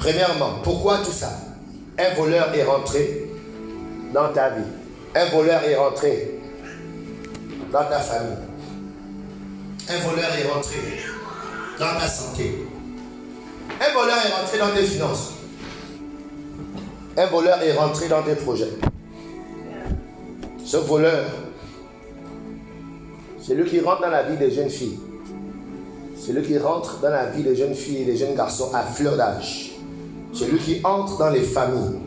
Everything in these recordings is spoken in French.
Premièrement, pourquoi tout ça? Un voleur est rentré dans ta vie. Un voleur est rentré dans ta famille. Un voleur est rentré dans ta santé. Un voleur est rentré dans tes finances. Un voleur est rentré dans tes projets. Ce voleur, c'est lui qui rentre dans la vie des jeunes filles. C'est lui qui rentre dans la vie des jeunes filles et des jeunes garçons à fleur d'âge. C'est lui qui entre dans les familles.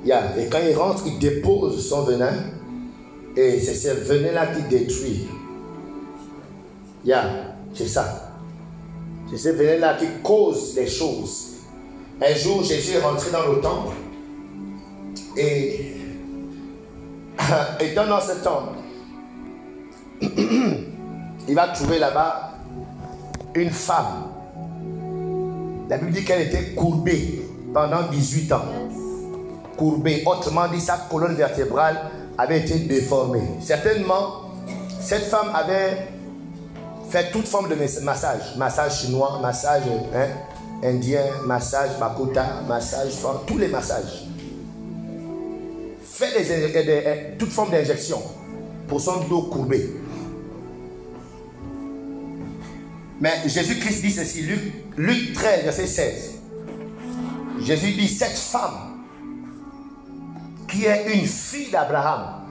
Et quand il rentre, il dépose son venin. Et c'est ce venin-là qui détruit. C'est ça. C'est ce venin-là qui cause les choses. Un jour, Jésus est rentré dans le temple. Et étant dans ce temple, il va trouver là-bas une femme. La Bible dit qu'elle était courbée pendant 18 ans. Courbée, autrement dit, sa colonne vertébrale avait été déformée. Certainement, cette femme avait fait toute forme de massage. Massage chinois, massage indien, massage Makota, massage, tous les massages. Fait toute forme d'injection pour son dos courbé. Mais Jésus-Christ dit ceci, Luc 13, verset 16. Jésus dit, cette femme qui est une fille d'Abraham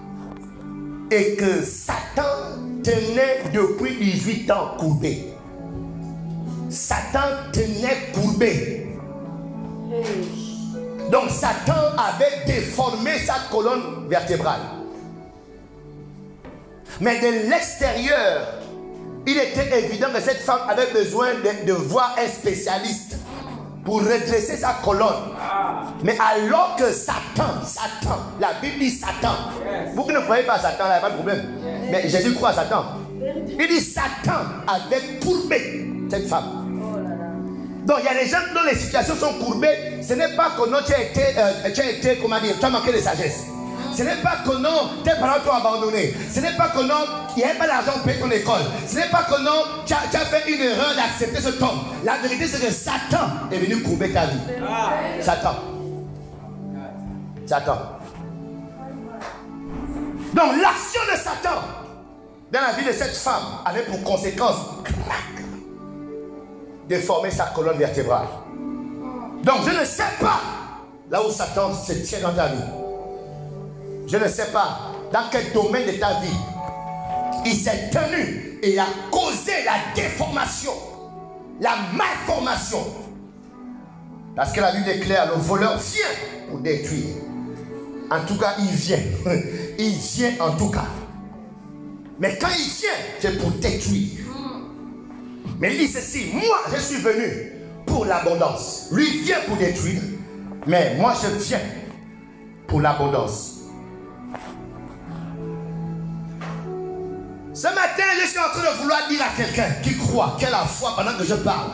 et que Satan tenait depuis 18 ans courbé. Satan tenait courbé. Donc Satan avait déformé sa colonne vertébrale. Mais de l'extérieur, il était évident que cette femme avait besoin de voir un spécialiste pour redresser sa colonne. Mais alors que Satan, la Bible dit Satan. Vous qui ne croyez pas à Satan, il n'y a pas de problème. Mais Jésus croit à Satan. Il dit Satan avait courbé cette femme. Donc il y a des gens dont les situations sont courbées. Ce n'est pas que non, tu as été, comment dire, tu as manqué de sagesse. Ce n'est pas que non, tes parents t'ont abandonné. Ce n'est pas que non, il n'y avait pas d'argent pour payer ton école. Ce n'est pas que non, tu as fait une erreur d'accepter ce tombe. La vérité, c'est que Satan est venu courber ta vie. Satan. Donc l'action de Satan dans la vie de cette femme avait pour conséquence déformer sa colonne vertébrale. Donc je ne sais pas là où Satan se tient dans ta vie. Je ne sais pas dans quel domaine de ta vie il s'est tenu et a causé la déformation, la malformation. Parce que la Bible est claire, le voleur vient pour détruire. En tout cas, il vient. Il vient en tout cas. Mais quand il vient, c'est pour détruire. Mais il dit ceci, moi je suis venu pour l'abondance. Lui vient pour détruire, mais moi je viens pour l'abondance. Ce matin, je suis en train de vouloir dire à quelqu'un qui croit, qui a la foi pendant que je parle.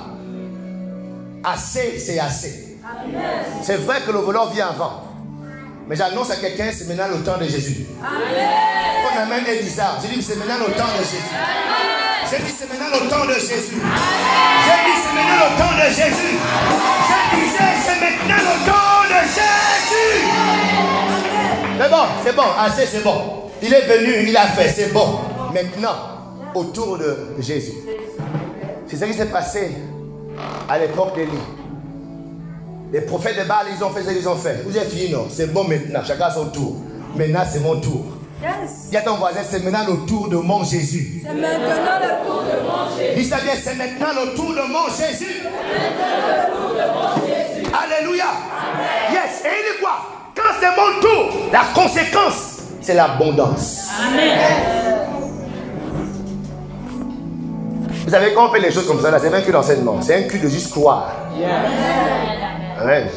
Assez, c'est assez. C'est vrai que le voleur vient avant. Mais j'annonce à quelqu'un, c'est maintenant le temps de Jésus. On amène est bizarre. Je dis, c'est maintenant le temps de Jésus. J'ai dit, c'est maintenant le temps de Jésus. J'ai dit, c'est maintenant le temps de Jésus. Je disais, c'est maintenant le temps de Jésus. C'est bon, assez, c'est bon. Il est venu, il a fait, c'est bon. Maintenant, autour de Jésus. C'est ce qui s'est passé à l'époque d'Élie. Les prophètes de Baal, ils ont fait ce qu'ils ont fait. Vous êtes fini, non? C'est bon maintenant, chacun à son tour. Maintenant, c'est mon tour. Yes. Dis à ton voisin, c'est maintenant le tour de mon Jésus. C'est maintenant le tour de mon Jésus. Dis ça bien, c'est maintenant le tour de mon Jésus. C'est maintenant le tour de mon Jésus. Alléluia. Amen. Yes. Et il dit quoi? Quand c'est mon tour, la conséquence, c'est l'abondance. Amen. Vous savez, quand on fait les choses comme ça, c'est un culte d'enseignement. C'est un culte de juste croire. Amen.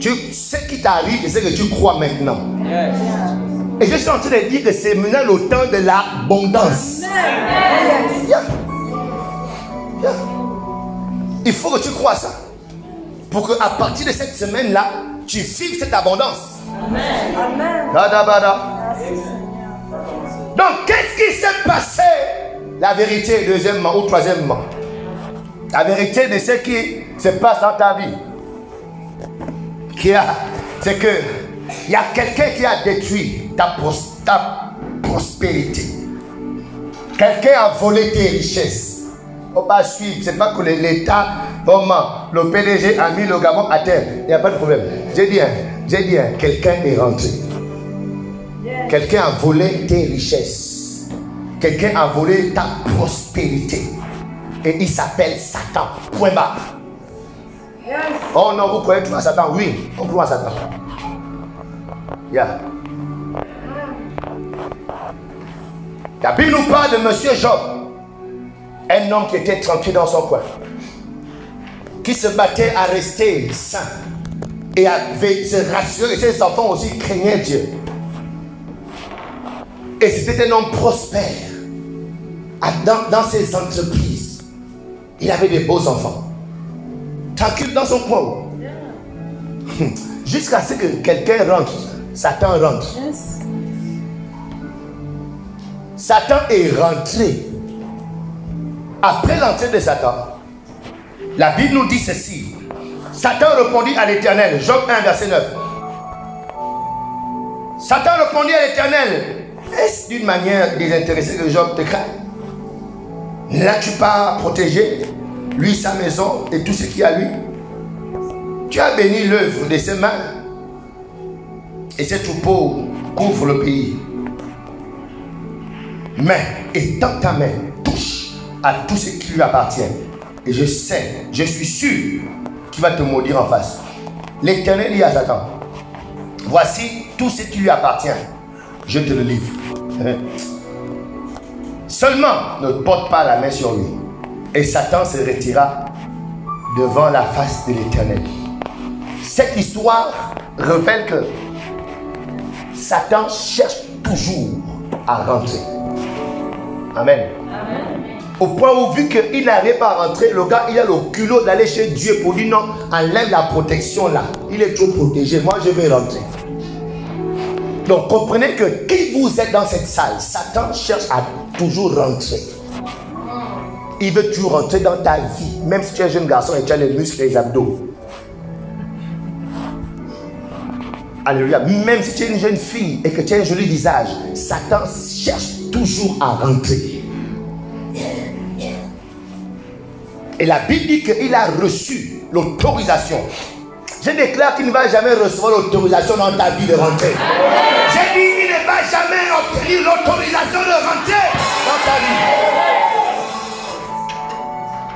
Tu sais qui t'arrive et c'est que tu crois maintenant. Et je suis en train de dire que c'est maintenant le temps de l'abondance. Il faut que tu crois ça. Pour qu'à partir de cette semaine-là, tu vives cette abondance. Amen. Donc, qu'est-ce qui s'est passé? La vérité, deuxièmement ou troisièmement. La vérité de ce qui se passe dans ta vie, c'est que il y a quelqu'un qui a détruit ta prospérité. Quelqu'un a volé tes richesses. On va suivre. C'est pas que l'État, le PDG a mis le Gabon à terre. Il n'y a pas de problème. J'ai dit, quelqu'un est rentré. Quelqu'un a volé tes richesses. Quelqu'un a volé ta prospérité. Et il s'appelle Satan. Point barre. Oh non, vous croyez tout à Satan? Oui, on croit à Satan. Yeah. La Bible nous parle de Monsieur Job, un homme qui était tranquille dans son coin, qui se battait à rester sain et à se rassurer que ses enfants aussi craignaient Dieu. Et c'était un homme prospère dans ses entreprises. Il avait des beaux enfants, tranquille dans son coin. Jusqu'à ce que quelqu'un rentre, Satan rentre. Yes. Satan est rentré. Après l'entrée de Satan, la Bible nous dit ceci. Satan répondit à l'Éternel. Job 1, verset 9. Satan répondit à l'Éternel. Est-ce d'une manière désintéressée que Job te craint? Ne l'as-tu pas protégé, lui, sa maison et tout ce qu'il y a à lui? Tu as béni l'œuvre de ses mains, et ses troupeaux couvrent le pays. Mais étends ta main, touche à tout ce qui lui appartient. Et je suis sûr qu'il va te maudire en face. L'Éternel dit à Satan, voici tout ce qui lui appartient, je te le livre. Seulement ne porte pas la main sur lui. Et Satan se retira devant la face de l'Éternel. Cette histoire révèle que Satan cherche toujours à rentrer. Amen. Amen. Au point où, vu qu'il n'arrive pas à rentrer, le gars, il a le culot d'aller chez Dieu pour dire non, enlève la protection là. Il est trop protégé, moi je vais rentrer. Donc comprenez que qui vous êtes dans cette salle, Satan cherche à toujours rentrer. Il veut toujours rentrer dans ta vie, même si tu es un jeune garçon et tu as les muscles et les abdos. Alléluia. Même si tu es une jeune fille et que tu as un joli visage, Satan cherche toujours à rentrer. Et la Bible dit qu'il a reçu l'autorisation. Je déclare qu'il ne va jamais recevoir l'autorisation dans ta vie de rentrer. J'ai dit qu'il ne va jamais obtenir l'autorisation de rentrer dans ta vie.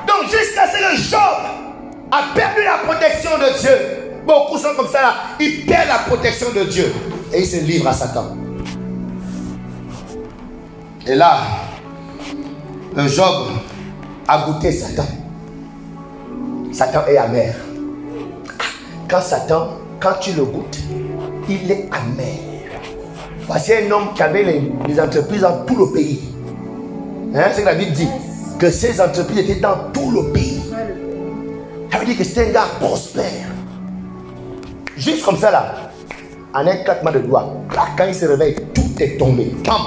Donc jusqu'à ce que Job a perdu la protection de Dieu. Beaucoup sont comme ça là. Ils perdent la protection de Dieu. Et ils se livrent à Satan. Et là, le Job a goûté Satan. Satan est amer. Quand tu le goûtes, il est amer. Voici un homme qui avait les entreprises dans tout le pays. Hein, c'est ce que la Bible dit. Que ces entreprises étaient dans tout le pays. Ça veut dire que c'était un gars prospère. Juste comme ça là, en un claquement de doigts, quand il se réveille, tout est tombé. Pam.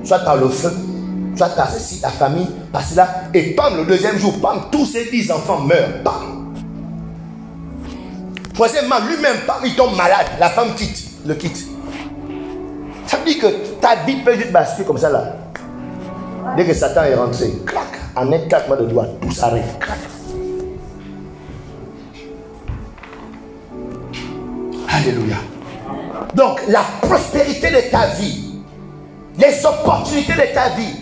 Soit dans le feu, soit dans ceci, ta famille, parce là, et pam, le deuxième jour, pam, tous ses 10 enfants meurent. Pam. Troisièmement, lui-même, pam, il tombe malade, la femme le quitte. Ça veut dire que ta vie peut juste basculer comme ça là. Dès que Satan est rentré, clac, en un claquement de doigts, tout s'arrête. Clac. Alléluia. Donc, la prospérité de ta vie, les opportunités de ta vie,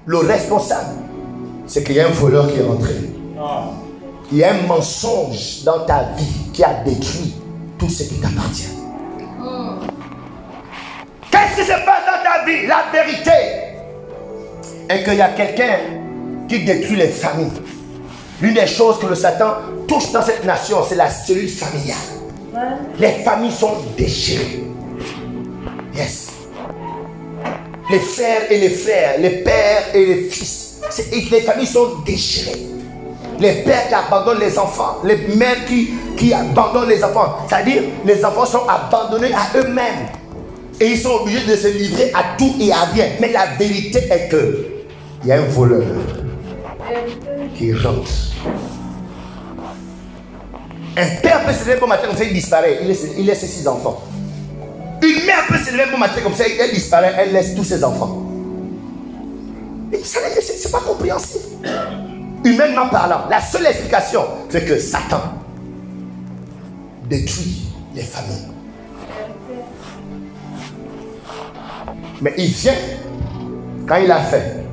le responsable, c'est qu'il y a un voleur qui est rentré. Il y a un mensonge dans ta vie qui a détruit tout ce qui t'appartient. Qu'est-ce qui se passe dans ta vie? La vérité est qu'il y a quelqu'un qui détruit les familles. L'une des choses que le Satan touche dans cette nation, c'est la cellule familiale. Les familles sont déchirées. Yes. Les frères et les frères, les pères et les fils, les familles sont déchirées. Les pères qui abandonnent les enfants, les mères qui abandonnent les enfants. C'est-à-dire, les enfants sont abandonnés à eux-mêmes. Et ils sont obligés de se livrer à tout et à rien. Mais la vérité est que il y a un voleur qui rentre. Un père peut se lever bon matin comme ça, il disparaît. Il laisse ses 6 enfants. Une mère peut se lever bon matin comme ça, elle disparaît, elle laisse tous ses enfants. C'est pas compréhensible. Humainement parlant, la seule explication, c'est que Satan détruit les familles. Mais il vient quand il a fait,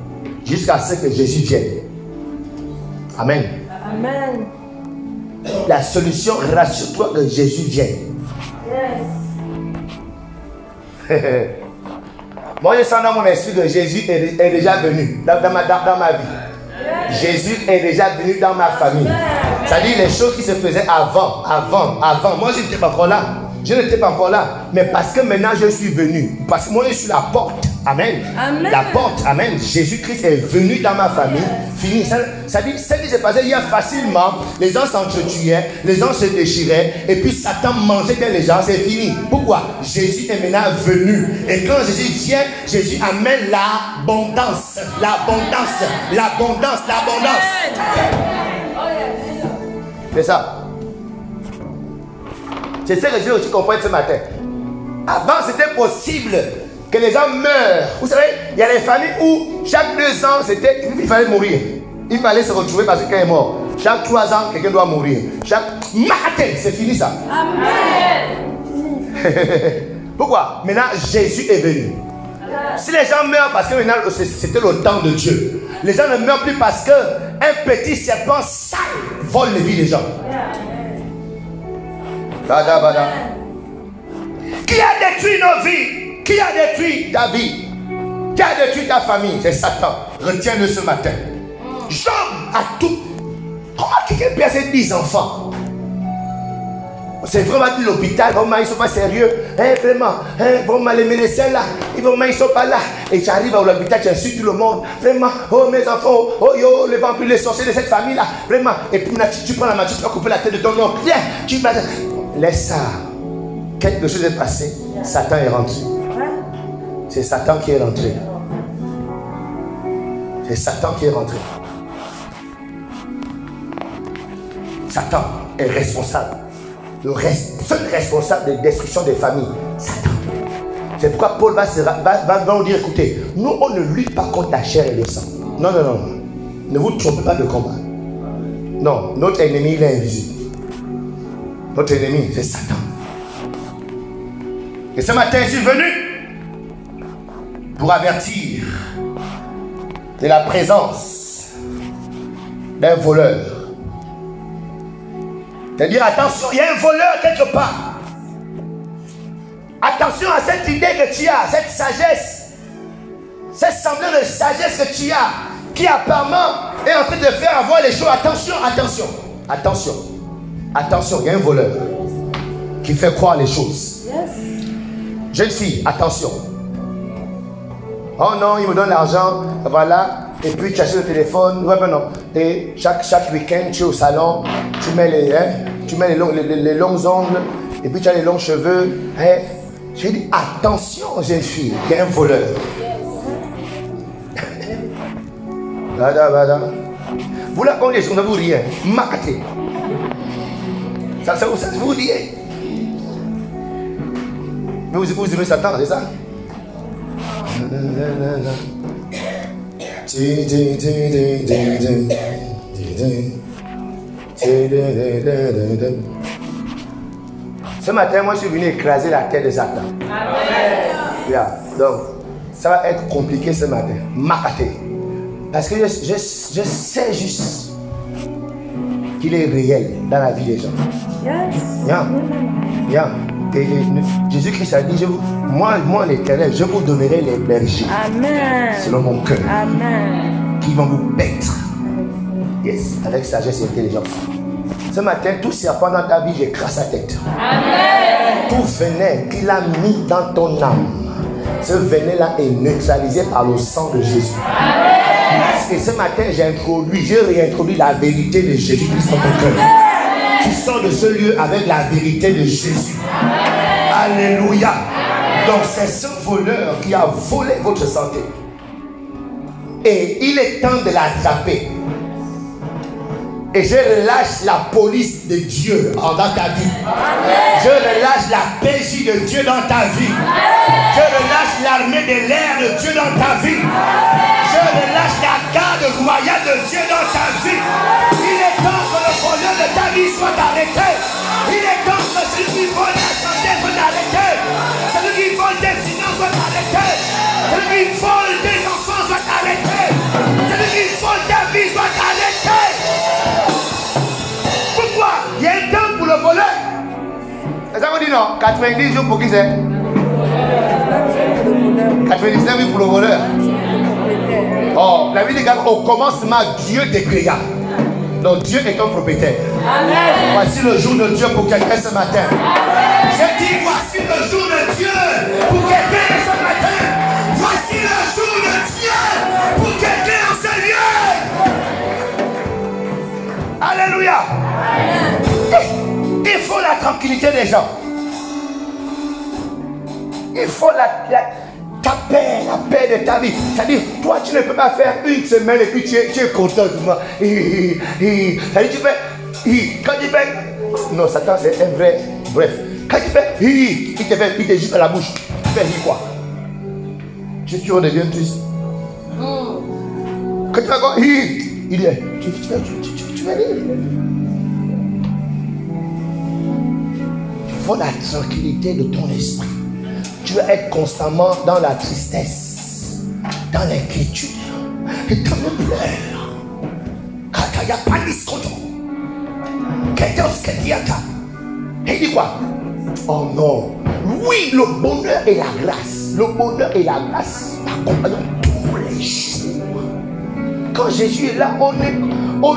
jusqu'à ce que Jésus vienne. Amen. Amen. La solution, rassure-toi que Jésus vienne. Yes. Moi, je sens dans mon esprit que Jésus est déjà venu dans ma vie. Jésus est déjà venu dans ma famille. C'est-à-dire les choses qui se faisaient avant. Moi, je n'étais pas encore là. Mais parce que maintenant je suis venu. Parce que moi, je suis la porte. Amen. Amen. La porte. Amen. Jésus-Christ est venu dans ma famille. Fini. Ça dit, ce qui s'est passé hier facilement, les gens s'entretuaient, les gens se déchiraient, et puis Satan mangeait bien les gens. C'est fini. Pourquoi? Jésus est maintenant venu. Et quand Jésus vient, Jésus amène l'abondance. L'abondance. C'est ça. C'est ça que je veux que tu comprennes ce matin. Avant, c'était possible que les gens meurent. Vous savez, il y a des familles où chaque 2 ans, il fallait mourir. Il fallait se retrouver parce que quelqu'un est mort. Chaque 3 ans, quelqu'un doit mourir. Chaque matin, c'est fini ça. Amen. Pourquoi? Maintenant, Jésus est venu. Si les gens meurent parce que maintenant, c'était le temps de Dieu. Les gens ne meurent plus parce qu'un petit serpent sale vole les vies des gens. Bada. Qui a détruit nos vies? Qui a détruit ta vie? Qui a détruit ta famille? C'est Satan. Retiens-le ce matin. Job a tout. Comment quelqu'un peut avoir 10 enfants? C'est vraiment de l'hôpital, vraiment ils ne sont pas sérieux. Vraiment les médecins là, ils ne sont pas là. Et tu arrives à l'hôpital, tu insultes tout le monde. Vraiment, oh mes enfants, oh yo, les vampires, les sorciers de cette famille là. Vraiment. Et puis tu prends la main, tu vas couper la tête de ton oncle. Viens, tu vas. Laisse ça. Quelque chose est passé. Satan est rentré. C'est Satan qui est rentré. C'est Satan qui est rentré. Satan est responsable. Le seul responsable de destruction des familles. Satan. C'est pourquoi Paul va nous dire, écoutez, nous on ne lutte pas contre la chair et le sang. Non. Ne vous trompez pas de combat. Non, notre ennemi il est invisible. Notre ennemi, c'est Satan. Et ce matin, je suis venu pour avertir de la présence d'un voleur. C'est-à-dire, attention, il y a un voleur quelque part. Attention à cette idée que tu as, cette sagesse, cette semblance de sagesse que tu as, qui apparemment est en train de faire avoir les choses. Attention, il y a un voleur qui fait croire les choses. Yes. Jeune fille, attention. Oh non, il me donne l'argent, voilà. Et puis tu achètes le téléphone. Ouais, ben non. Et chaque week-end, tu es au salon, tu mets les longs ongles, et puis tu as les longs cheveux. J'ai dit, attention, jeune fille, il y a un voleur. Bada. Vous là, quand les gens ne vous rien, marquez. Ça vous riez. Mais vous aimez Satan, c'est ça? Ce matin, moi je suis venu écraser la tête de Satan. Yeah. Donc, ça va être compliqué ce matin. Marquez. Parce que je sais juste qu'il est réel dans la vie des gens. Yeah. Et Jésus-Christ a dit, moi l'Éternel, je vous donnerai les bergers. Amen. Selon mon cœur. Amen. Qui vont vous paître. Yes, avec sagesse et intelligence. Ce matin, tout serpent dans ta vie, j'écrase sa tête. Amen. Tout venin qu'il a mis dans ton âme, ce venin-là est neutralisé par le sang de Jésus. Amen. Et ce matin, j'ai réintroduit la vérité de Jésus-Christ dans ton cœur. Tu sors de ce lieu avec la vérité de Jésus. Amen. Alléluia. Amen. Donc c'est ce voleur qui a volé votre santé. Et il est temps de l'attraper. Et je relâche la police de Dieu dans ta vie. Je relâche la PJ de Dieu dans ta vie. Je relâche l'armée de l'air de Dieu dans ta vie. Je relâche la garde royale de Dieu dans ta vie. Il est temps que le bonheur de ta vie soit arrêté. Il est temps que celui qui vole la santé soit arrêté. Celui qui vole des finances soit arrêté. Celui qui vole des enfants soit arrêté. Celui qui vole ta vie soit arrêté. Pourquoi? Il y a un temps pour le voleur. Et ça vous dit non? 90 jours pour qui c'est? 99 jours pour le voleur. Oh, la Bible dit qu'au commencement, Dieu décréa. Donc Dieu est un propriétaire. Amen. Voici le jour de Dieu pour quelqu'un ce matin. Je dis voici le jour de Dieu pour quelqu'un ce matin. Voici le jour de Dieu pour quelqu'un en ce lieu. Alléluia. Il faut la tranquillité des gens. Il faut ta paix, la paix de ta vie. C'est-à-dire, toi, tu ne peux pas faire une semaine et puis tu es content de moi. C'est-à-dire, tu fais, quand tu fais, non, Satan, c'est un vrai, bref. Quand tu fais, il te juste à la bouche. Tu fais quoi? Tu redeviens triste. Quand tu fais quoi? Il dit, tu vas rire. Il faut la tranquillité de ton esprit. Tu vas être constamment dans la tristesse, dans l'inquiétude et dans le pleurs. Quand il n'y a pas de discours, et il dit quoi? Oh non. Oui, le bonheur et la grâce. Le bonheur et la grâce accompagnent tous les jours. Quand Jésus est là, on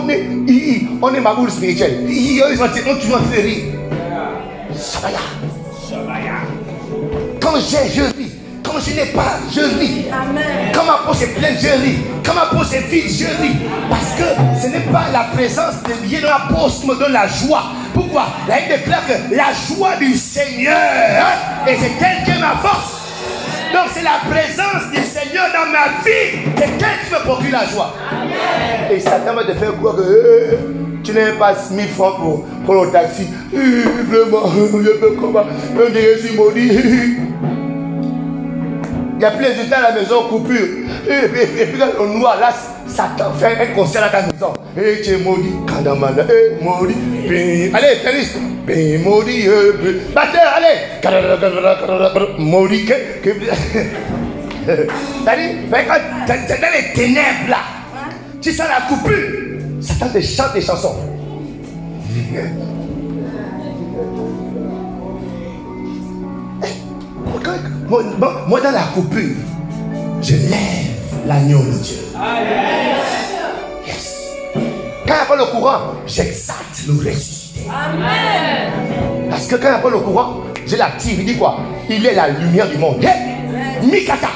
est ma boule spirituelle. On te rire. Ça va là. Quand je ris. Quand je n'ai pas, je ris. Amen. Quand ma poche est pleine, je ris. Quand ma poche est vide, je ris. Parce que ce n'est pas la présence de Dieu dans la poche qui me donne la joie. Pourquoi? Là, il déclare que la joie du Seigneur, et c'est elle qui est ma force. Donc c'est la présence du Seigneur dans ma vie. C'est elle qui me procure la joie. Amen. Et Satan va te faire croire que tu n'as pas 1000 francs pour le taxi. Vraiment, je peux comment? On dirait que je suis maudit. Il y a plus de résultats à la maison, coupure. Et puis quand on noir, là, Satan fait un concert à ta maison. Et tu es maudit. Kandamana, maudit. Allez, tennis. Maudit. Batteur, allez. Maudit. C'est-à-dire, quand tu es dans les ténèbres là, tu sens la coupure. Satan te chante des chansons. Moi, dans la coupure, je lève l'agneau de Dieu. Yes. Quand il n'y a pas le courant, j'exalte le ressuscité. Amen. Parce que quand il n'y a pas le courant, je l'active. Il dit quoi? Il est la lumière du monde. Hey. Mikata.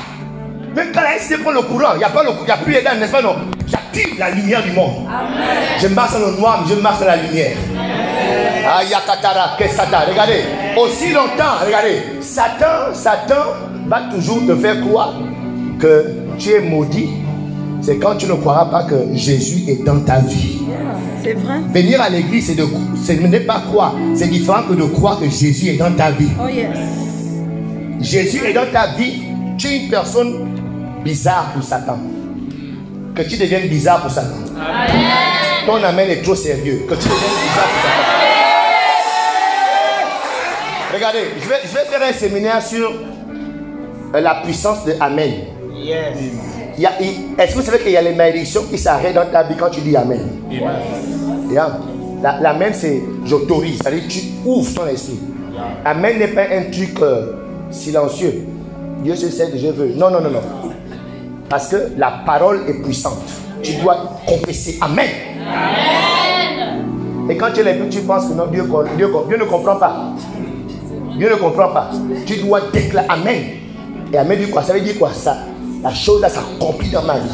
Même quand il décidé de prendre le courant, il n'y a plus les dents, n'est-ce pas? Non. J'active la lumière du monde. Amen. Je marche dans le noir, mais je marche dans la lumière. Ayakatara, Kesata, regardez, aussi longtemps, regardez, Satan va toujours te faire croire que tu es maudit. C'est quand tu ne croiras pas que Jésus est dans ta vie. C'est vrai. Venir à l'église, ce n'est pas croire. C'est différent que de croire que Jésus est dans ta vie. Oh yes. Jésus est dans ta vie. Tu es une personne bizarre pour Satan. Que tu deviennes bizarre pour Satan. Amen. Ton amen est trop sérieux. Que tu deviennes bizarre pour Satan. Regardez, je vais faire un séminaire sur la puissance de Amen. Yes. Est-ce que vous savez qu'il y a les malédictions qui s'arrêtent dans ta vie quand tu dis Amen? Yes. L'Amen, c'est j'autorise, c'est-à-dire tu ouvres ton esprit. Amen n'est pas un truc silencieux. Dieu se sait que je veux. Non. Parce que la parole est puissante. Tu dois confesser Amen. Amen. Et quand tu es là, tu penses que non, Dieu ne comprend pas. Dieu ne comprend pas. Tu dois déclarer Amen. Et Amen dit quoi? Ça veut dire quoi ça? La chose là s'accomplit dans ma vie.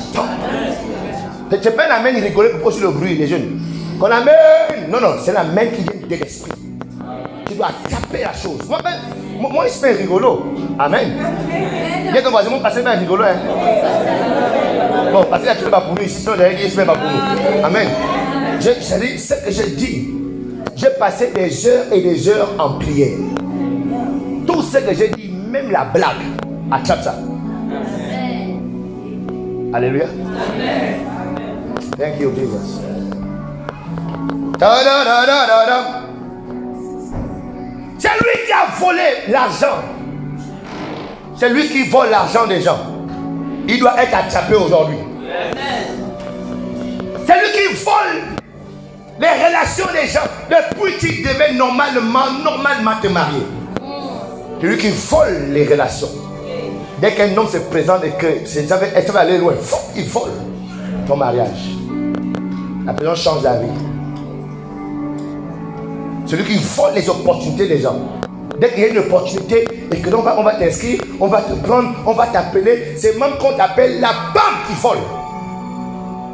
C'est pas un Amen rigoler pour poser le bruit, les jeunes. Qu'on Amen. Non, c'est l'Amen qui vient de l'esprit. Tu dois taper la chose. Moi je suis un rigolo. Amen. Viens ton voisin, mon passé un rigolo. Hein? Bon, parce que là tu ne fais pas pour nous. Ici, sinon, il ne fait pas pour nous. Amen. Ce que je dis, j'ai passé des heures et des heures en prière. Tout ce que j'ai dit, même la blague, attrape ça. Alléluia. Thank you, Jesus. C'est lui qui a volé l'argent. C'est lui qui vole l'argent des gens. Il doit être attrapé aujourd'hui. C'est lui qui vole les relations des gens depuis qu'il devait normalement te marier. C'est lui qui vole les relations. Dès qu'un homme se présente et que ça va aller loin, il vole ton mariage. La personne change la vie. Celui qui vole les opportunités des gens. Dès qu'il y a une opportunité et que on va t'inscrire, on va te prendre, on va t'appeler, c'est même qu'on t'appelle la banque qui vole.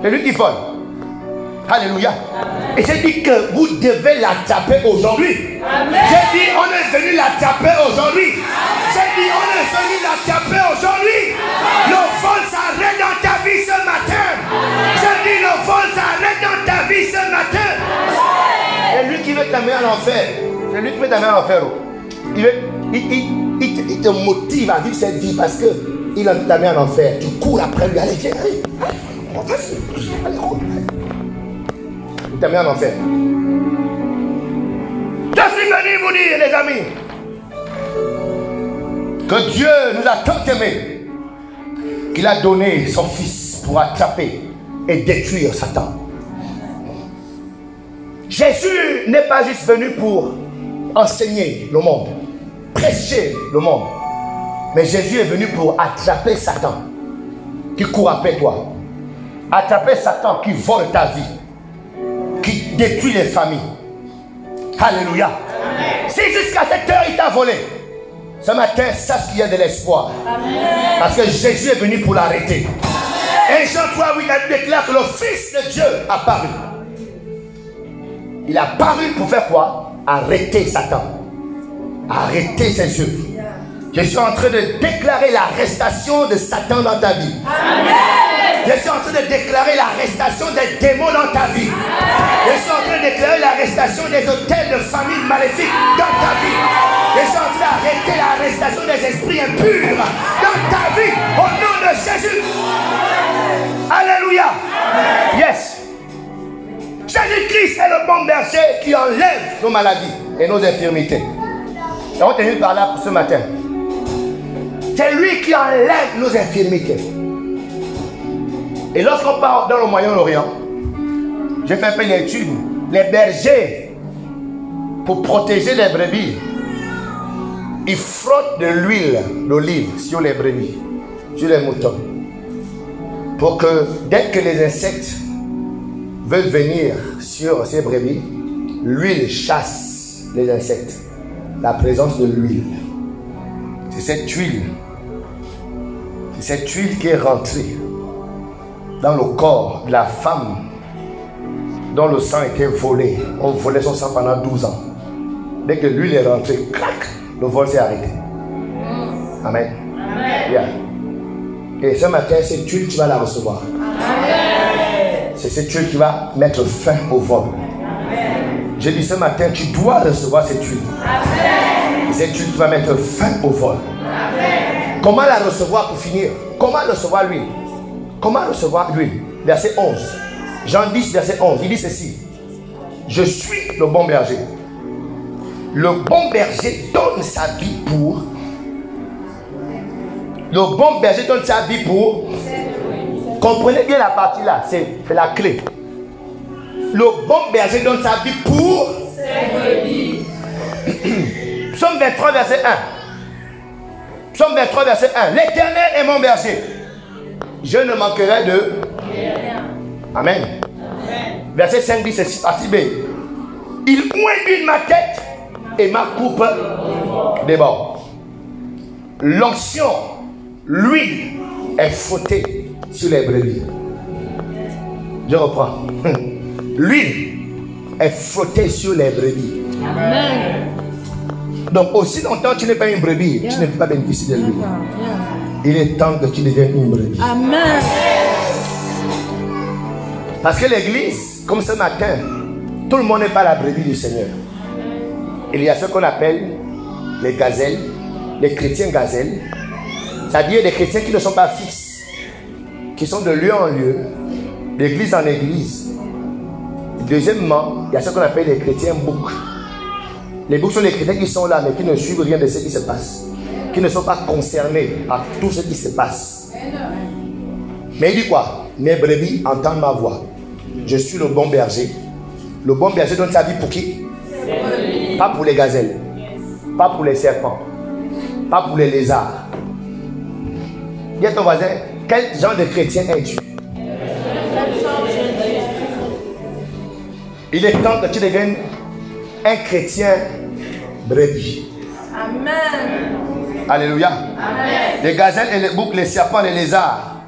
C'est lui qui vole. Alléluia. Et j'ai dit que vous devez l'attraper aujourd'hui. J'ai dit on est venu l'attraper aujourd'hui. J'ai dit on est venu l'attraper aujourd'hui. Le vol s'arrête dans ta vie ce matin. J'ai dit le vol s'arrête dans ta vie ce matin. C'est lui qui veut t'amener en enfer. C'est lui qui veut t'amener en enfer. Il te motive à vivre cette vie parce qu'il a t'amené en enfer. Tu cours après lui. Allez, viens, allez. Allez, cours. Il t'a mis en enfer. Je suis venu vous dire, les amis, que Dieu nous a tant aimés qu'il a donné son Fils pour attraper et détruire Satan. Jésus n'est pas juste venu pour enseigner le monde, prêcher le monde, mais Jésus est venu pour attraper Satan qui court après toi, attraper Satan qui vole ta vie, qui détruit les familles. Alléluia. Si jusqu'à cette heure il t'a volé, ce matin, sache qu'il y a de l'espoir. Parce que Jésus est venu pour l'arrêter. Et Jean 3, oui, il déclare que le Fils de Dieu a paru. Il a paru pour faire quoi? Arrêter Satan. Arrêter ses œuvres. Je suis en train de déclarer l'arrestation de Satan dans ta vie. Je suis en train de déclarer l'arrestation des démons dans ta vie. Je suis en train de déclarer l'arrestation des hôtels de famille maléfiques dans ta vie. Je suis en train d'arrêter l'arrestation des esprits impurs dans ta vie au nom de Jésus. Alléluia. Yes. Jésus-Christ est le bon berger qui enlève nos maladies et nos infirmités. Et on termine par là pour ce matin. C'est lui qui enlève nos infirmités. Et lorsqu'on part dans le Moyen-Orient, j'ai fait un peu une étude. Les bergers, pour protéger les brebis, ils frottent de l'huile d'olive sur les brebis, sur les moutons. Pour que dès que les insectes veulent venir sur ces brebis, l'huile chasse les insectes. La présence de l'huile. C'est cette huile. C'est cette huile qui est rentrée dans le corps de la femme dont le sang était volé. On volait son sang pendant 12 ans. Dès que l'huile est rentrée, clac, le vol s'est arrêté. Amen. Amen. Yeah. Et ce matin, cette huile, tu vas la recevoir. C'est cette huile qui va mettre fin au vol. J'ai dit ce matin, tu dois recevoir cette huile. Et cette huile qui va mettre fin au vol. Comment la recevoir pour finir? Comment recevoir l'huile? Comment recevoir l'huile? Verset 11. Jean 10, verset 11. Il dit ceci. Je suis le bon berger. Le bon berger donne sa vie pour. Le bon berger donne sa vie pour. Comprenez bien la partie là. C'est la clé. Le bon berger donne sa vie pour. Psaume 23, verset 1. Psaume 23, verset 1. L'Éternel est mon berger. Je ne manquerai de rien. Amen. Verset 5 dit ceci, partie B. Il oint ma tête et ma coupe déborde. L'onction, l'huile est frottée sur les brebis. Je reprends. L'huile est frottée sur les brebis. Amen. Donc aussi longtemps que tu n'es pas une brebis, tu ne peux pas bénéficier de l'huile. Il est temps que tu deviennes une brebis. Amen. Parce que l'église Comme ce matin, tout le monde n'est pas la brebis du Seigneur. Il y a ce qu'on appelle les gazelles, les chrétiens gazelles. C'est-à-dire des chrétiens qui ne sont pas fixes, qui sont de lieu en lieu, d'église en église. Deuxièmement, il y a ce qu'on appelle les chrétiens boucs. Les boucs sont les chrétiens qui sont là, mais qui ne suivent rien de ce qui se passe, qui ne sont pas concernés par tout ce qui se passe. Mais il dit quoi? Mes brebis entendent ma voix. Je suis le bon berger. Le bon berger donne sa vie pour qui? Pas pour les gazelles, pas pour les serpents, pas pour les lézards. Dis à ton voisin, quel genre de chrétien es-tu? Il est temps que tu deviennes un chrétien brebis. Amen. Alléluia. Amen. Les gazelles et les boucs, les serpents et les lézards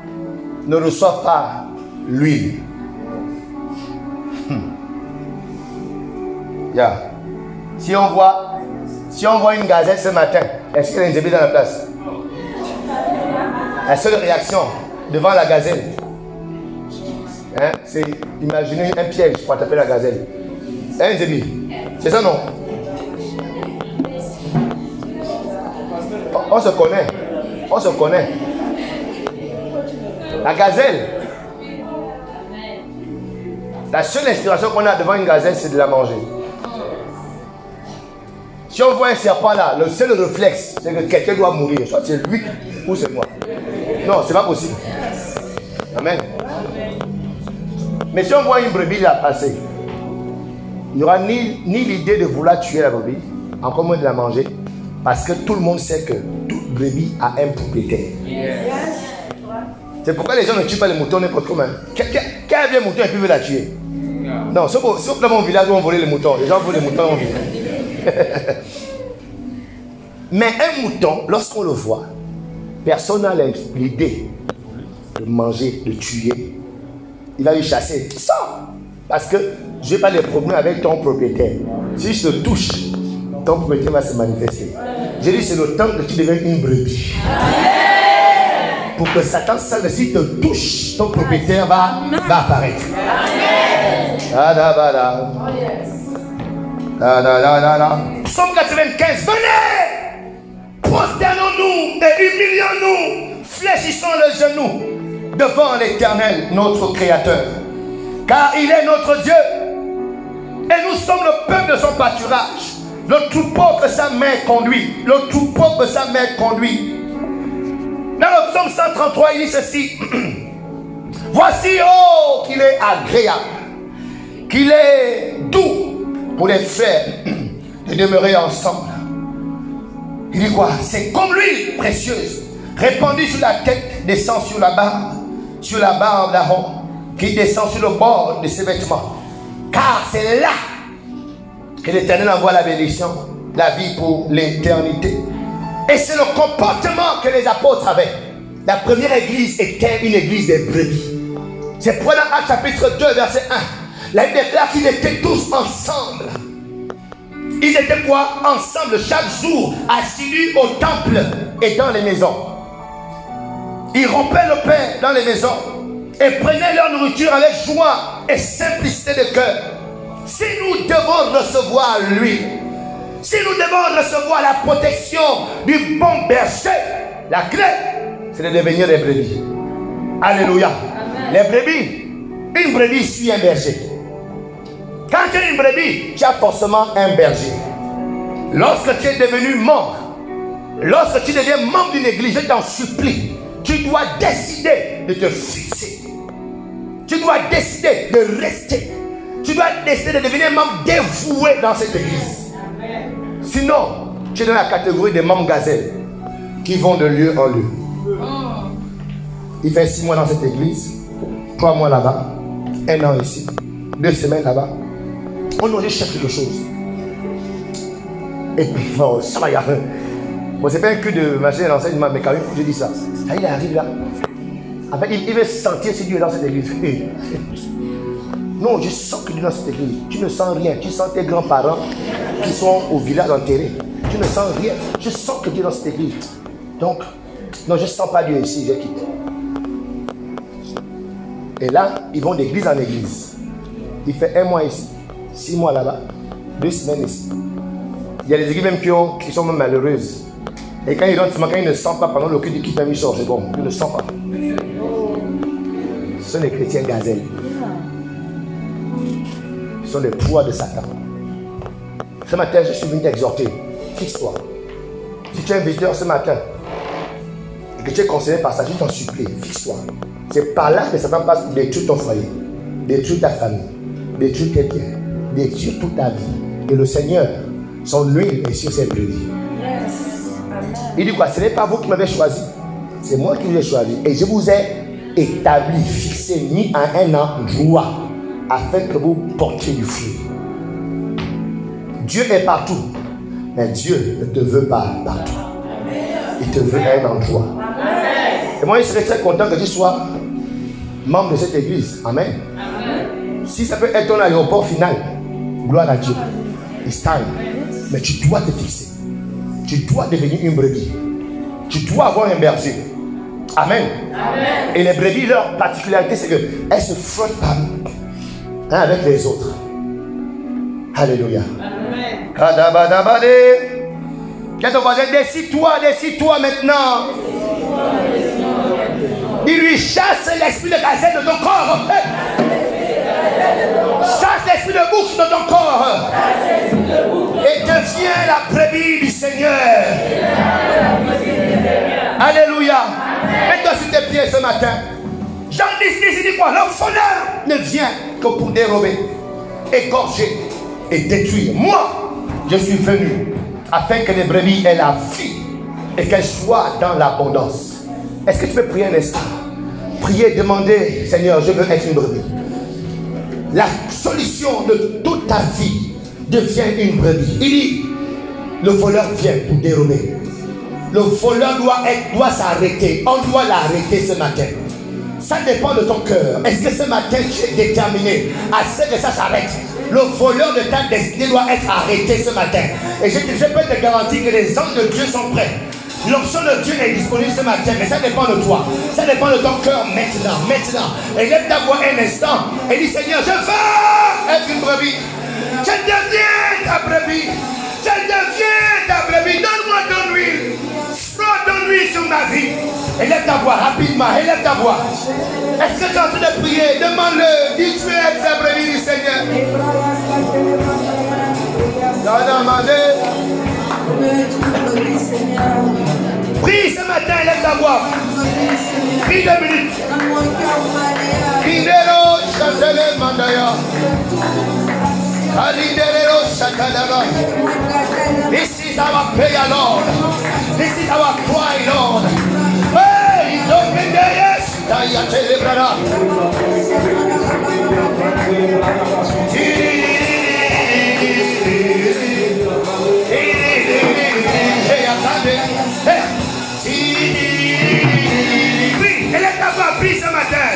ne reçoivent pas l'huile. Yeah. Si on voit une gazelle ce matin, est-ce qu'il y a une zébie dans la place? La seule réaction devant la gazelle, hein, c'est imaginer un piège pour taper la gazelle. Un zébie, c'est ça non? On se connaît. On se connaît. La gazelle, la seule inspiration qu'on a devant une gazelle, c'est de la manger. Si on voit un serpent là, le seul réflexe, c'est que quelqu'un doit mourir. Soit c'est lui ou c'est moi. Non, c'est pas possible. Amen. Mais si on voit une brebis là passer, il n'y aura ni l'idée de vouloir tuer la brebis, encore moins de la manger, parce que tout le monde sait que toute brebis a un propriétaire. C'est pourquoi les gens ne tuent pas les moutons n'importe comment. Quand il y a un mouton et puis veut la tuer. Non, sauf dans mon village où on volait les moutons. Les gens volent les moutons dans mon village. Mais un mouton, lorsqu'on le voit, personne n'a l'idée de manger, de tuer. Il va lui chasser. Sors! Parce que je n'ai pas de problème avec ton propriétaire. Si je te touche, ton propriétaire va se manifester. J'ai dit, c'est le temps que tu deviennes une brebis. Pour que Satan sache que si te touche, ton propriétaire va apparaître. Psaume 95, venez! Prosternons-nous et humilions-nous, fléchissons le genou devant l'Éternel, notre Créateur. Car il est notre Dieu. Et nous sommes le peuple de son pâturage. Le troupeau que sa main conduit. Le troupeau que sa main conduit. Dans le psaume 133, il dit ceci. Voici, oh, qu'il est agréable, qu'il est doux pour les frères de demeurer ensemble. Il dit quoi? C'est comme l'huile précieuse, répandue sur la tête, descend sur la barbe d'Aaron, qui descend sur le bord de ses vêtements. Car c'est là que l'Éternel envoie la bénédiction, la vie pour l'éternité. Et c'est le comportement que les apôtres avaient. La première église était une église des brebis. C'est pour dans Actes chapitre 2, verset 1. La Bible déclare qu'ils étaient tous ensemble. Ils étaient quoi? Ensemble, chaque jour, assidus au temple et dans les maisons. Ils rompaient le pain dans les maisons et prenaient leur nourriture avec joie et simplicité de cœur. Si nous devons recevoir lui, si nous devons recevoir la protection du bon berger, la clé, c'est de devenir des brebis. Alléluia. Amen. Les brebis, une brebis suit un berger. Quand tu es une brebis, tu as forcément un berger. Lorsque tu es devenu membre, lorsque tu deviens membre d'une église, je t'en supplie, tu dois décider de te fixer. Tu dois décider de rester. Tu dois décider de devenir membre dévoué dans cette église. Amen. Sinon, tu es dans la catégorie des membres gazelles qui vont de lieu en lieu. Il fait 6 mois dans cette église, 3 mois là-bas, 1 an ici, 2 semaines là-bas. On nous cherche quelque chose. Et puis, bon, ça va y aller. Bon, c'est pas un cul de machin d'enseignement, mais quand même, je dis ça. Ça, il arrive là. En fait, il veut sentir si Dieu est dans cette église. Non, je sens que Dieu est dans cette église. Tu ne sens rien. Tu sens tes grands-parents qui sont au village enterrés. Tu ne sens rien. Je sens que Dieu est dans cette église. Donc, non, je ne sens pas Dieu ici, je quitte. Et là, ils vont d'église en église. Il fait 1 mois ici, 6 mois là-bas, 2 semaines ici. Il y a des équipes même qui sont même malheureuses. Et quand ils rentrent, quand ils ne sentent pas pendant le culte qui permet sort, c'est bon, ils ne sentent pas. Ce sont les chrétiens gazelles. Ce sont les proies de Satan. Ce matin, je suis venu t'exhorter. Fixe-toi. Si tu es un visiteur ce matin et que tu es concerné par ça, je t'en supplie, fixe-toi. C'est par là que Satan passe pour détruire ton foyer, détruire ta famille, détruire tes biens, détruire toute ta vie. Et le Seigneur, son huile est sur ses brebis. Il dit quoi? Ce n'est pas vous qui m'avez choisi, c'est moi qui vous ai choisi. Et je vous ai établi, fixé, mis à un endroit afin que vous portiez du fruit. Dieu est partout, mais Dieu ne te veut pas partout. Il te veut à un endroit. Et moi, je serais très content que tu sois membre de cette église. Amen. Si ça peut être ton aéroport final, gloire à Dieu. It's time. Mais tu dois te fixer. Tu dois devenir une brebis. Tu dois avoir un berger. Amen. Et les brebis, leur particularité, c'est qu'elles se frottent avec les autres. Alléluia. Qu'est-ce qu'on va dire? Décide-toi maintenant. Il lui chasse l'esprit de gazelle de ton corps. Chasse l'esprit de bouche de ton corps. Et deviens la brebis du Seigneur. Alléluia. Mets-toi sur tes pieds ce matin. Jean 10, il dit quoi? Le voleur ne vient que pour dérober, égorger et détruire. Moi, je suis venu afin que les brebis aient la vie et qu'elles soient dans l'abondance. Est-ce que tu peux prier un instant? Prier, demander, Seigneur, je veux être une brebis. La solution de toute ta vie devient une brebis. Il dit, le voleur vient pour dérober. Le voleur doit s'arrêter. On doit l'arrêter ce matin. Ça dépend de ton cœur. Est-ce que ce matin tu es déterminé à ce que ça s'arrête? Le voleur de ta destinée doit être arrêté ce matin. Et je peux te garantir que les anges de Dieu sont prêts. L'onction de Dieu est disponible ce matin, mais ça dépend de toi. Ça dépend de ton cœur maintenant. Et lève ta voix un instant et dis, Seigneur, je veux être une brebis. Je deviens ta brebis. Je deviens ta brebis. Donne-moi ton huile. Frotte ton huile sur ma vie. Élève ta voix rapidement. Élève ta voix. Est-ce que tu es en train de prier? Demande-le. Dis, tu es ta brebis du Seigneur. Prie ce matin, élève ta voix. Prie 2 minutes. Kindero Shatele Mandaya. Kalidero Shatalaba. This is our prayer, Lord. This is our cry, Lord. Hey, don't be there, yes. Taya Telebrada. Prie, elle est ta voix, prie ce matin.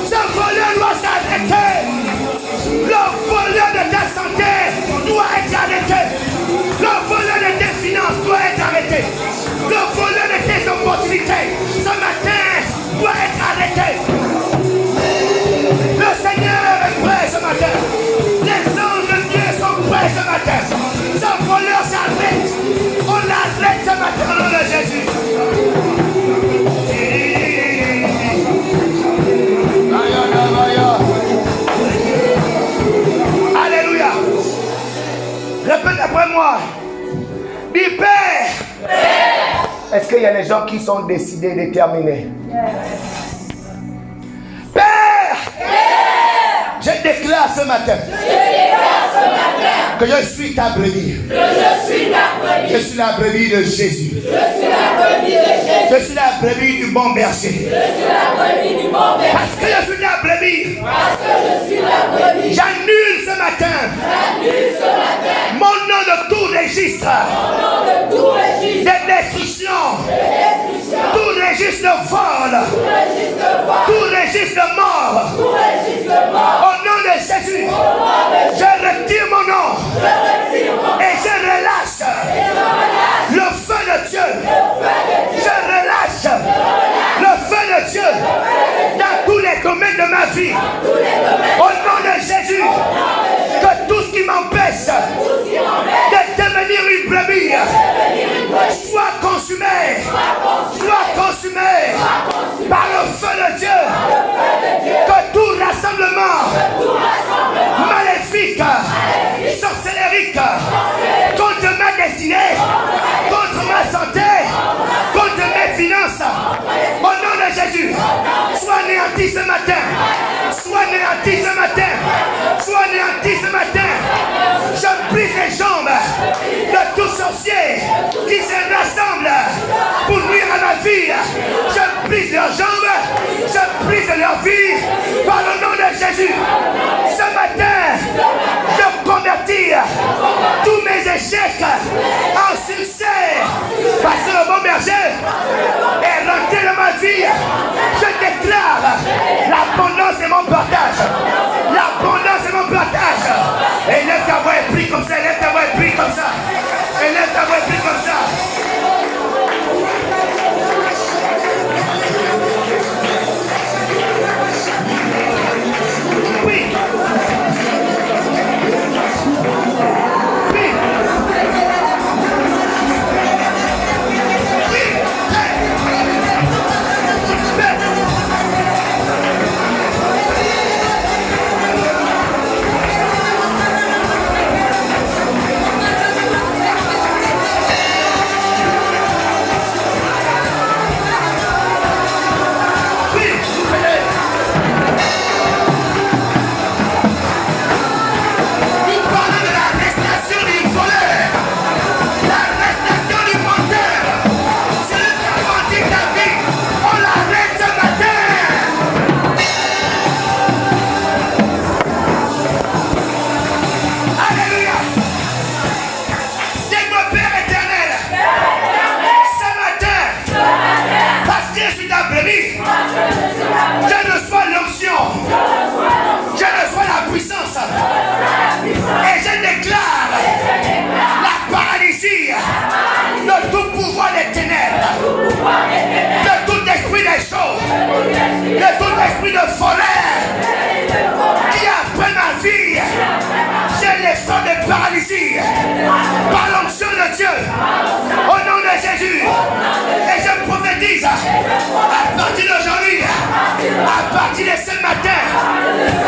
Ce voleur doit s'arrêter. Le voleur de ta santé doit être arrêté. Le voleur de tes finances doit être arrêté. Le voleur de tes opportunités ce matin doit être arrêté. Le Seigneur est prêt ce matin. Les anges de Dieu sont prêts ce matin. Ce voleur s'arrête. On l'arrête ce matin au nom de Jésus. Alléluia. Répète après moi. Dis Père. Est-ce qu'il y a des gens qui sont décidés, déterminés? Père. Je déclare ce matin. Que je suis ta brebis. Je suis la brebis de Jésus. Je suis la brebis du bon berger. Parce que je suis la brebis. J'annule ce matin. Mon nom de tout registre. De destruction. Tout registre de vol. Tout domaines de ma vie, au nom de Jésus, que tout ce qui m'empêche de devenir une brebis soit consumé par le feu de Dieu. Que tout rassemblement maléfique, sorcellérique, contre ma destinée, contre ma santé, contre mes finances, au nom de Jésus, sois anéanti ce matin, sois anéanti ce matin, sois anéanti ce matin. Je brise les jambes de tout sorcier qui se rassemble pour nuire à ma vie. Je brise leurs jambes, je brise leur vie par le nom de Jésus. Ce matin, je convertis tous mes échecs en succès parce que le bon berger est rentré dans ma vie. Je déclare l'abondance est mon partage. L'abondance est mon partage. Élève ta voix et prie comme ça. Élève ta voix et prie comme ça. Élève ta voix et prie comme ça. Oui. Je reçois l'onction, je reçois la puissance et je déclare la paralysie de tout pouvoir des ténèbres, de tout esprit des choses, de tout esprit de forêt qui après ma vie, je les sors de paralysie par l'onction de Dieu au nom de Jésus. Et je prophétise à partir d'aujourd'hui, à partir de ce matin,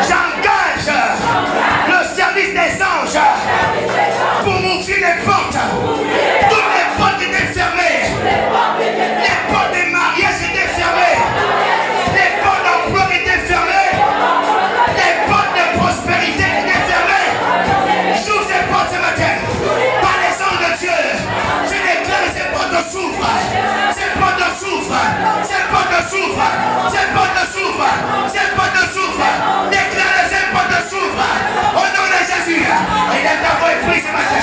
j'engage le service des anges pour m'ouvrir les portes. Toutes les portes étaient fermées. Les portes des mariages étaient fermées. Les portes d'emploi étaient fermées. Les portes de prospérité étaient fermées. J'ouvre ces portes ce matin. Par les anges de Dieu, je déclare que ces portes s'ouvrent. Ces portes s'ouvrent. Ces portes s'ouvrent. Ces portes s'ouvrent. Ces portes s'ouvrent. Déclare ces portes s'ouvrent. Au nom de Jésus. Et la ta voix est prise ce matin.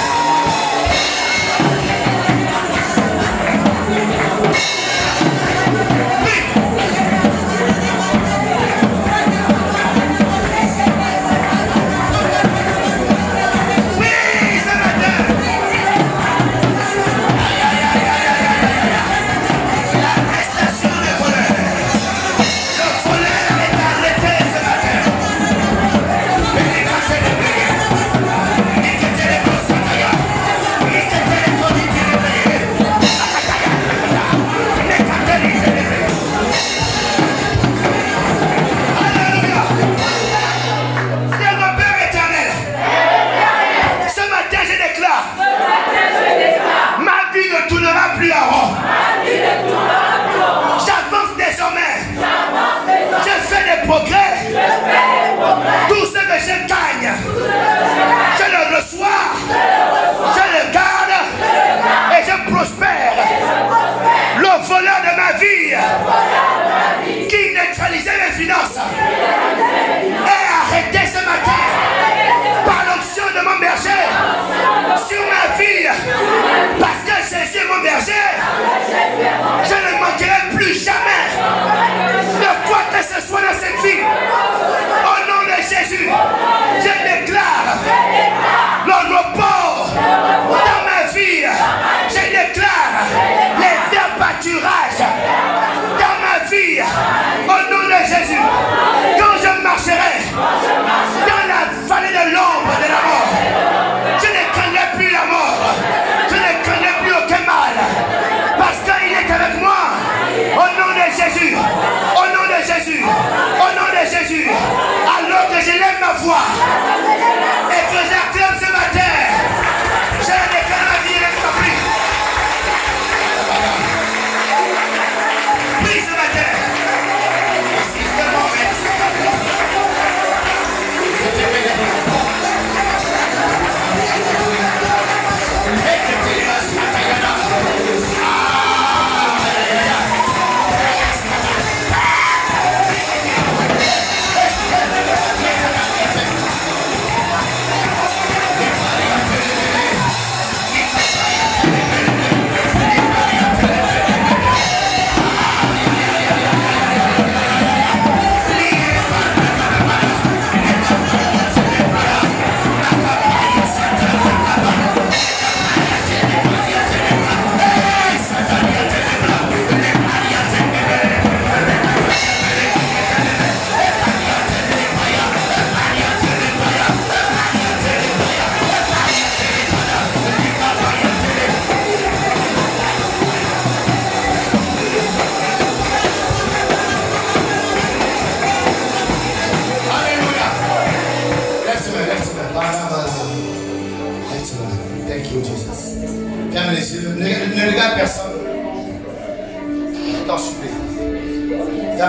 J'avance désormais. Je fais des progrès. Tout ce que je gagne, je le reçois. Je le garde. Et je prospère. Le voleur de ma vie qui neutralisait mes finances est arrêté ce matin par l'onction de mon berger sur ma vie. Parce que Jésus est mon berger, je ne manquerai plus jamais de quoi que ce soit dans cette vie. Au nom de Jésus,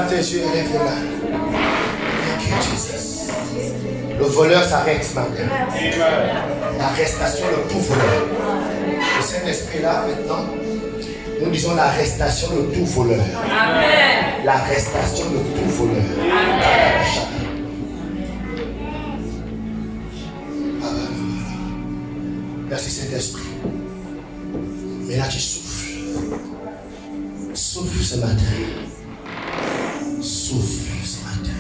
Ferme tes yeux et lève les mains. Thank you, Jesus. Le voleur s'arrête maintenant. L'arrestation de tout voleur. Le Saint-Esprit là maintenant, nous disons l'arrestation de tout voleur. Amen. L'arrestation de tout voleur. Amen. Merci Saint-Esprit. Maintenant tu souffles. Souffle ce matin. Souffle ce matin.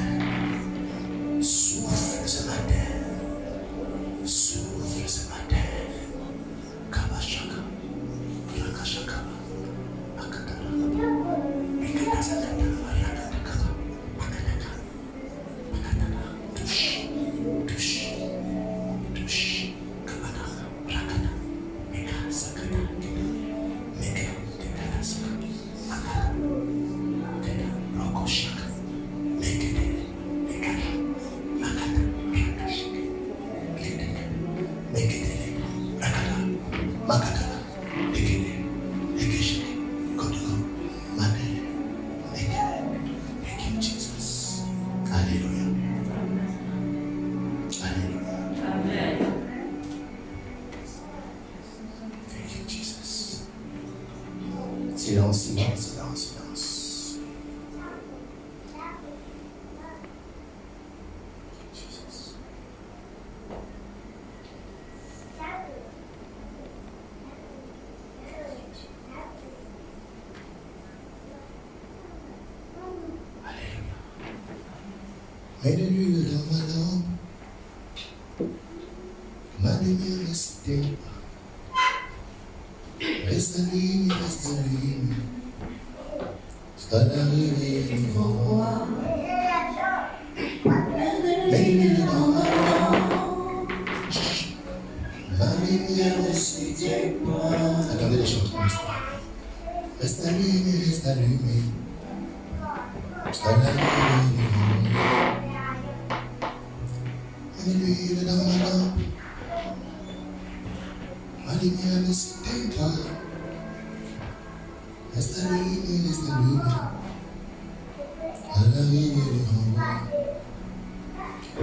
Souffle ce matin. Souffle ce matin. Kabashaka. Rakashaka. Akatara. Mikatasakata. Rakataka. Akataka. Akataka. Touche. Touche. Touche. Kabata. Rakata. Mikasakata. Mika. Silence, silence, silence, silence. Jesus. Alléluia. Mets de l'huile dans ma lampe. Ma lumière reste pas. Reste à lui, reste à lui. Jusqu'à l'arrivée du roi. Mets de l'huile dans ma lampe. Ma lumière reste pas. Attendez les choses. Reste à lui, reste à lui. Jusqu'à l'arrivée du roi. Mets de l'huile dans ma lampe. Ma lumière ne s'éteint pas. Reste allumé, reste allumé. À l'arrivée du roi,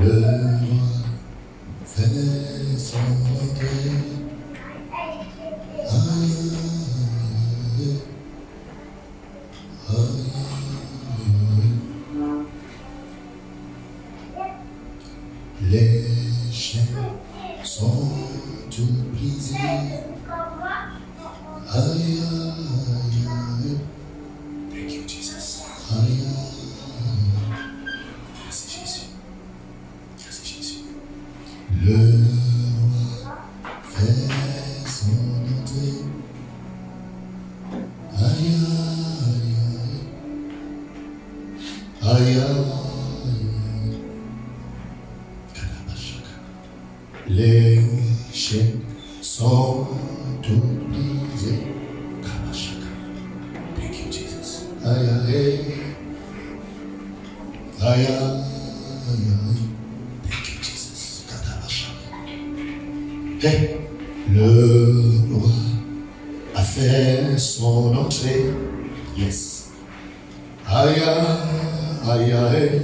le roi fait son entrée. Aïe, aïe, aïe. Les chaînes sont toutes brisées. Aïe, aïe, aïe. Thank you, Jesus. Aïe, aïe. Merci Jésus. Merci Jésus. Le roi fait son entrée. Aïe, aïe, aïe. Aïe, aïe. Les chaînes sont toutes brisées. Thank you, Jesus. Aïe, aïe. Aïe, aïe, aïe. Thank you, Jesus. Hey, le roi a fait son entrée. Yes. Aïe, aïe, aïe.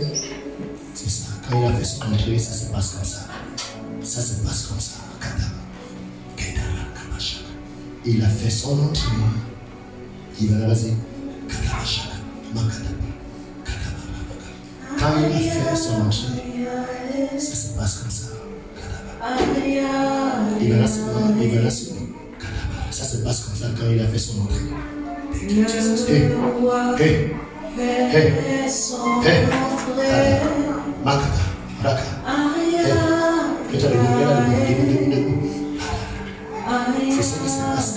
C'est ça. Quand il a fait son entrée, ça se passe comme ça. Ça se passe comme ça. Il a fait son entrée. Il va vas-y. Quand il a fait son entrée, ça se passe comme ça. Il va la suivre. Ça se passe comme ça quand il a fait son entrée. Hey. Hey. Hey. Hey. Makata. Raka. Hey. C'est ça qui se passe.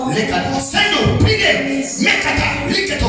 Mekata, Sendo, Pide, Mekata, Likata.